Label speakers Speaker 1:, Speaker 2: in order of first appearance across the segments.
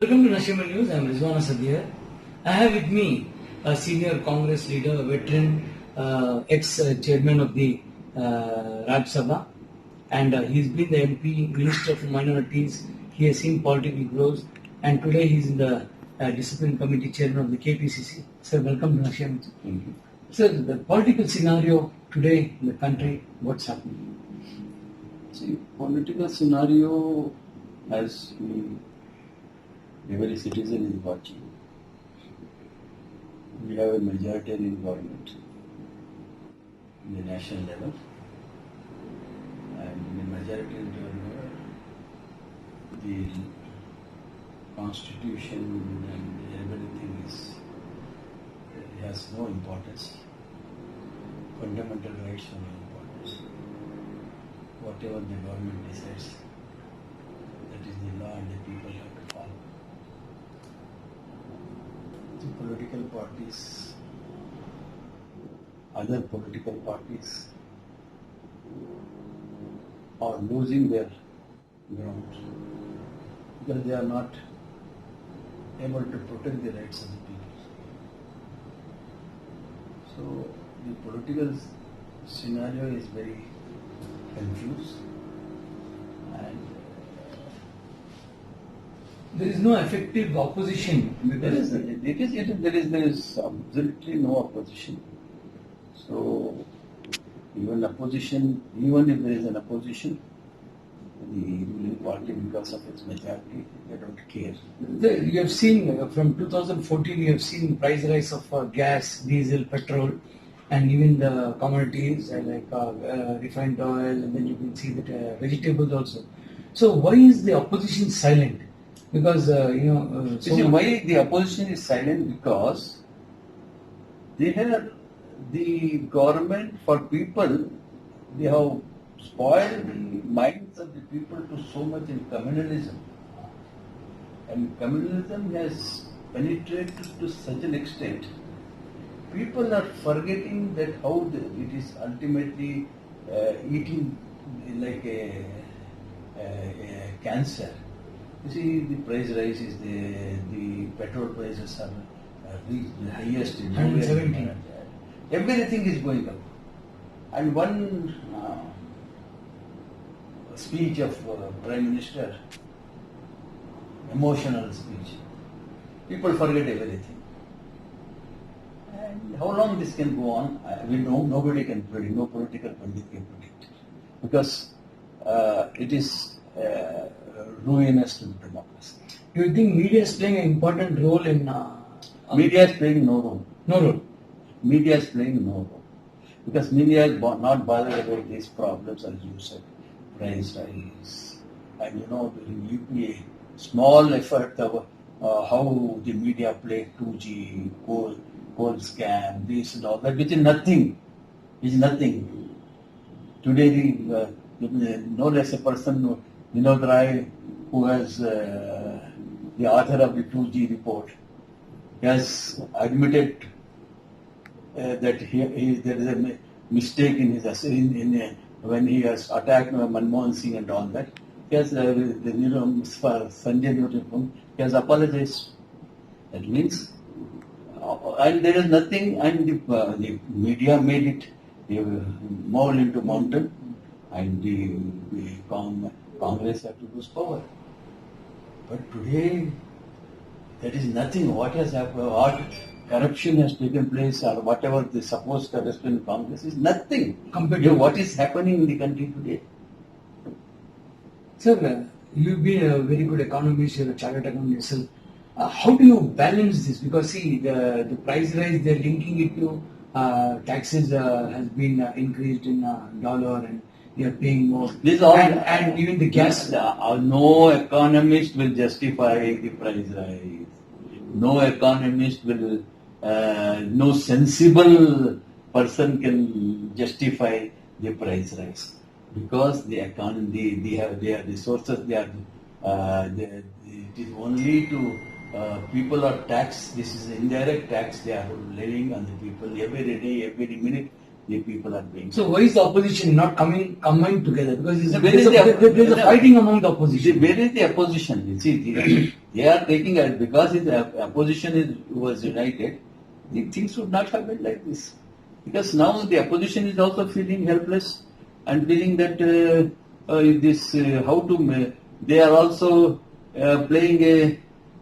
Speaker 1: Welcome to National News. I am Rizwan Asad here. I have with me a senior Congress leader, a veteran, ex-chairman of the Rajya Sabha, and he's been the MP, Minister for Minorities. He has seen political growth, and today he's in the Discipline Committee Chairman of the KPCC. Sir, welcome to National News. Sir, the political scenario today in the country, what's happening?
Speaker 2: See, political scenario as every citizen is watching. We have a majoritarian government in the national level, and in the majoritarian level, the constitution and everything has no importance. Fundamental rights have no importance. Whatever the government decides, that is the law and the people have to follow. The political parties, other political parties are losing their ground because they are not able to protect the rights of the people. So the political scenario is very confused, and
Speaker 1: There is no effective opposition.
Speaker 2: there is absolutely no opposition. So even if there is an opposition, the ruling party, because of its majority, they don't care.
Speaker 1: You have seen from 2014, you have seen price rise of gas, diesel, petrol, and even the commodities like refined oil, and then you can see that vegetables also. So why is the opposition silent? Because
Speaker 2: You see, why the opposition is silent? Because they have the government for people. They have spoiled the minds of the people to so much in communalism, and communalism has penetrated to such an extent. People are forgetting that how it is ultimately eating like a cancer. You see, the price rise is the petrol prices are reached the highest in
Speaker 1: 170.
Speaker 2: Everything is going up. And one speech of Prime Minister, emotional speech, people forget everything. And how long this can go on, we know, nobody can predict, no political pundit can predict. Because it is ruinous to democracy.
Speaker 1: Do you think media is playing an important role in?
Speaker 2: Media is playing no role.
Speaker 1: No role.
Speaker 2: Media is playing no role. Because media is not bothered about these problems, as you said, price rise. And during UPA, small effort of how the media played 2G, coal scam, this and all that, which is nothing. Is nothing. Today, no less a person, Vinod Rai, who has the author of the 2G report, has admitted that there is a mistake in his when he has attacked Manmohan Singh and all that. He has Sanjay Newton, he has apologized. That means, and there is nothing, and the media made it mole into mountain, and the Congress have to lose power. But today, there is nothing. What has happened, what corruption has taken place, or whatever the supposed corruption in Congress is nothing compared to what is happening in the country today.
Speaker 1: Sir, you've been a very good economist, you're a chartered economist yourself. How do you balance this? Because see, the price rise, they're linking it to taxes has been increased in dollar, and you're paying more. And even the gas.
Speaker 2: No economist will justify the price rise. No economist will, no sensible person can justify the price rise. Because the economy, they have their resources, it is only to people are taxed. This is indirect tax they are laying on the people every day, every minute. the people are being.
Speaker 1: So why is the opposition not coming together? Because
Speaker 2: Where is the-
Speaker 1: there's a fighting among the
Speaker 2: See,
Speaker 1: opposition.
Speaker 2: where is the opposition? You see, they are taking it because the opposition was united. The things would not have been like this. Because now the opposition is also feeling helpless and feeling that they are also playing a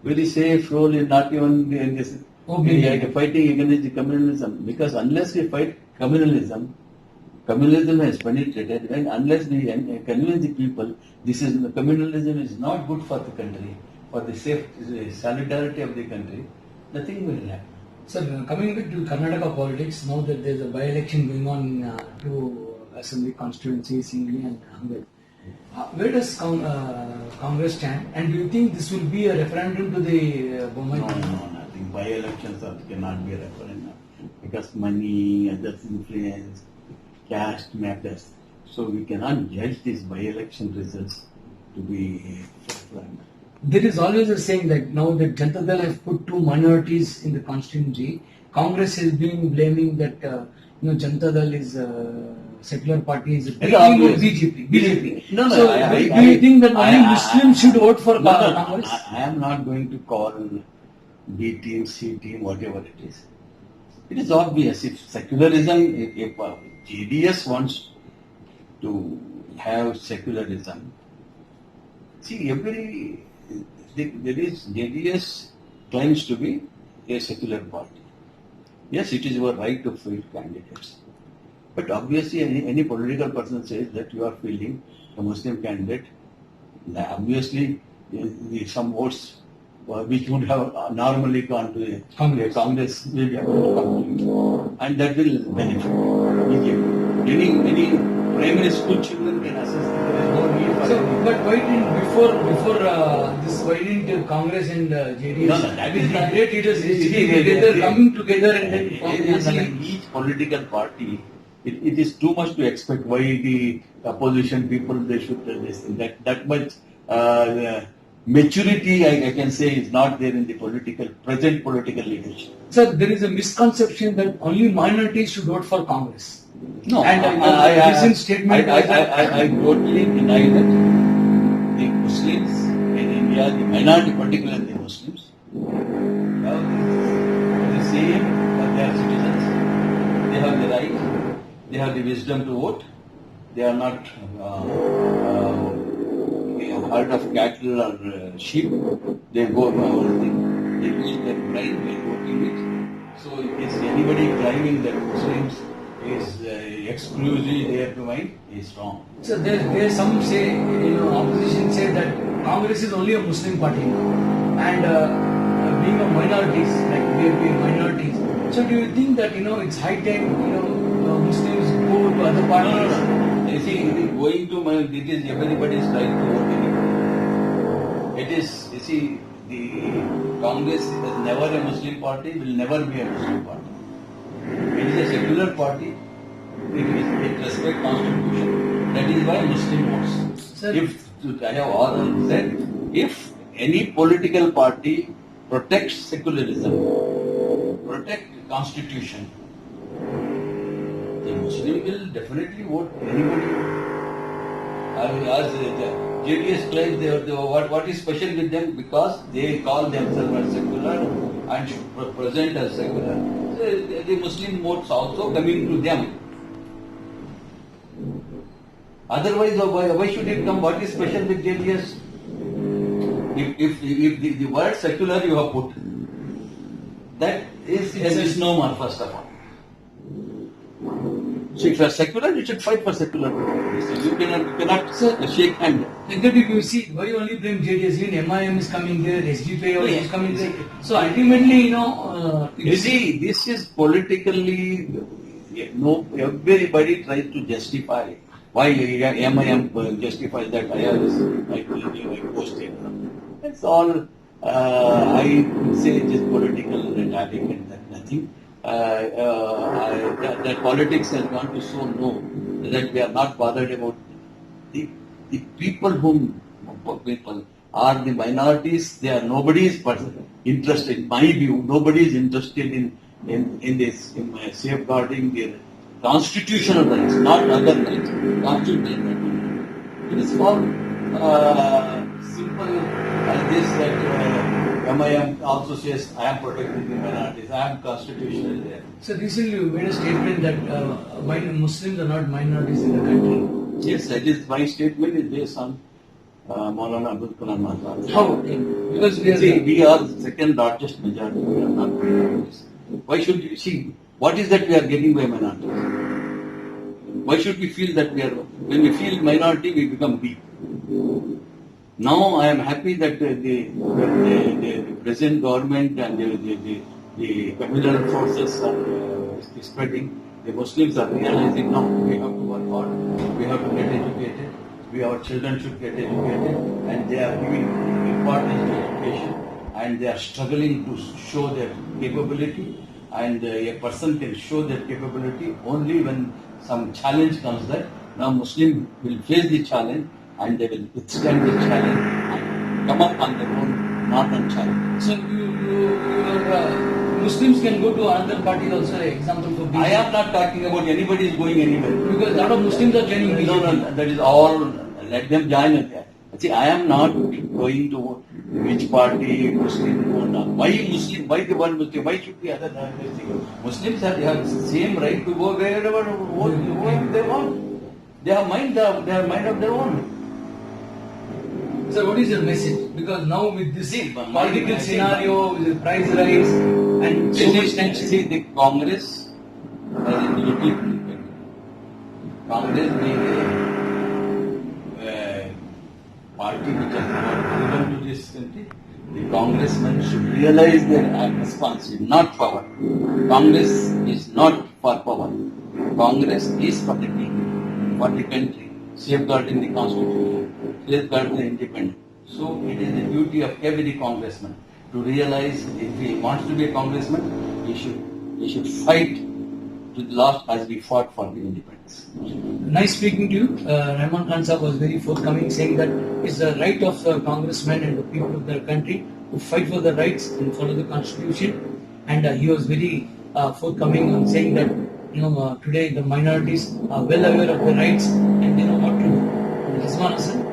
Speaker 2: very safe role in not even in this, fighting against the communalism. Because unless we fight communalism has penetrated, and unless we convince the people communalism is not good for the country, for the safe solidarity of the country, nothing will happen.
Speaker 1: Sir, coming back to Karnataka politics, now that there's a by-election going on in two assembly constituencies, Singli and Hangad, where does Congress stand? And do you think this will be a referendum to the Bombay?
Speaker 2: No, nothing. By-elections cannot be a referendum because money, other influence, caste matters. So we cannot judge these by-election results to be referendum.
Speaker 1: There is always a saying that now that Janata Dal has put two minorities in the constituency, Congress has been blaming that Janata Dal is a secular party, is
Speaker 2: obvious.
Speaker 1: BJP.
Speaker 2: No,
Speaker 1: So do you think that only Muslims should vote for Congress?
Speaker 2: I am not going to call B team, C team, whatever it is. It is obvious. If secularism, if JDS wants to have secularism, see, JDS claims to be a secular party. Yes, it is your right to field candidates. But obviously, any political person says that you are fielding a Muslim candidate. Obviously, some votes which would have normally gone to the Congress will be able to come to you. And that will benefit BJP. Any primary school children can access there is no need for
Speaker 1: So, but why didn't Congress and JDS?
Speaker 2: No, that is not-
Speaker 1: great leaders
Speaker 2: See,
Speaker 1: together, coming together and then forming
Speaker 2: You
Speaker 1: an
Speaker 2: see,
Speaker 1: alliance?
Speaker 2: each political party, it is too much to expect why the opposition people they should tell this thing. That much maturity I can say is not there in the present political leadership.
Speaker 1: Sir, there is a misconception that only minorities should vote for Congress.
Speaker 2: No,
Speaker 1: And recent statement was that
Speaker 2: I totally deny that the Muslims in India, the minority, particularly the Muslims, have the same, they are citizens, they have the right, they have the wisdom to vote, they are not herd of cattle or sheep, they go everything, they use their brain while voting it. So is anybody claiming that Muslims is exclusively there to mind is wrong.
Speaker 1: so there some say, opposition say that Congress is only a Muslim party now, and being a minorities, like we are being minorities. So do you think that it's high time Muslims go to other parties?
Speaker 2: No. You see, going to it is everybody's right to vote anyway. It is, you see, the Congress is never a Muslim party, will never be a Muslim party. It is a secular party. It respects constitution. That is why Muslim votes.
Speaker 1: Sir,
Speaker 2: I have all said, if any political party protects secularism, protect constitution, the Muslim will definitely vote anybody. As JDS claims, what is special with them? Because they call themselves as secular and should present as secular. So the Muslim votes also coming to them. Otherwise, why should it come? What is special with JDS? If the word secular you have put, that is a misnomer, first of all. So if you are secular, you should fight for secular. You cannot shake hand.
Speaker 1: like that you see, why you only blame JDS? Even MIM is coming there, SDPI also is coming there. So ultimately,
Speaker 2: You see, this is politically, everybody tries to justify. Why MIM justifies that I posted. That's all. I say just political rhetoric and that nothing. That politics has gone to so low that we are not bothered about the people people are the minorities. They are nobody's interested. In my view, nobody is interested in this in safeguarding their constitutional rights, not other rights. Constitutional rights. It is for simple as this that MIM also says I am protecting the minorities. I am constitutional there.
Speaker 1: So recently you made a statement that Muslims are not minorities in the country.
Speaker 2: Yes, that is my statement is based on Maulana Abdul Kalam Azad.
Speaker 1: How? Okay. Because we are
Speaker 2: See, we are the second largest majority. We are not minorities. Why should you see? What is that we are getting by minorities? Why should we feel that we are? When we feel minority, we become weak. Now I am happy that the present government and the communal forces are spreading. The Muslims are realizing now we have to work hard. We have to get educated. Our children should get educated, and they are giving importance to education, and they are struggling to show their capability. And a person can show their capability only when some challenge comes there. Now Muslim will face the challenge, and they will withstand the challenge and come up on their own, not on challenge.
Speaker 1: So Muslims can go to another party also, example for BJP.
Speaker 2: I am not talking about anybody is going anywhere.
Speaker 1: Because a lot of Muslims are joining BJP.
Speaker 2: No, that is all. Let them join it. See, I am not going to which party, Muslim or not. Why Muslim? Why the one Muslim? Why should the other not Muslim? Muslims have the same right to go wherever they want. They have mind of their own.
Speaker 1: So what is your message? Because now with this political scenario, with the price rise and so much tension.
Speaker 2: See, the Congress has a duty to defend. Congress being a party which has brought freedom to this country, the congressmen should realize their responsibility, not power. Congress is not for power. Congress is for the people, for the country, safeguarding the constitution, safeguarding the independence. So it is the duty of every congressman to realize if he wants to be a congressman, he should fight to the last as we fought for the independence.
Speaker 1: Nice speaking to you. Rahman Khan Sahab was very forthcoming, saying that it's the right of the congressmen and the people of their country to fight for the rights and follow the constitution. And he was very forthcoming on saying that today the minorities are well aware of their rights and they know what to do. Rizwan Hasan.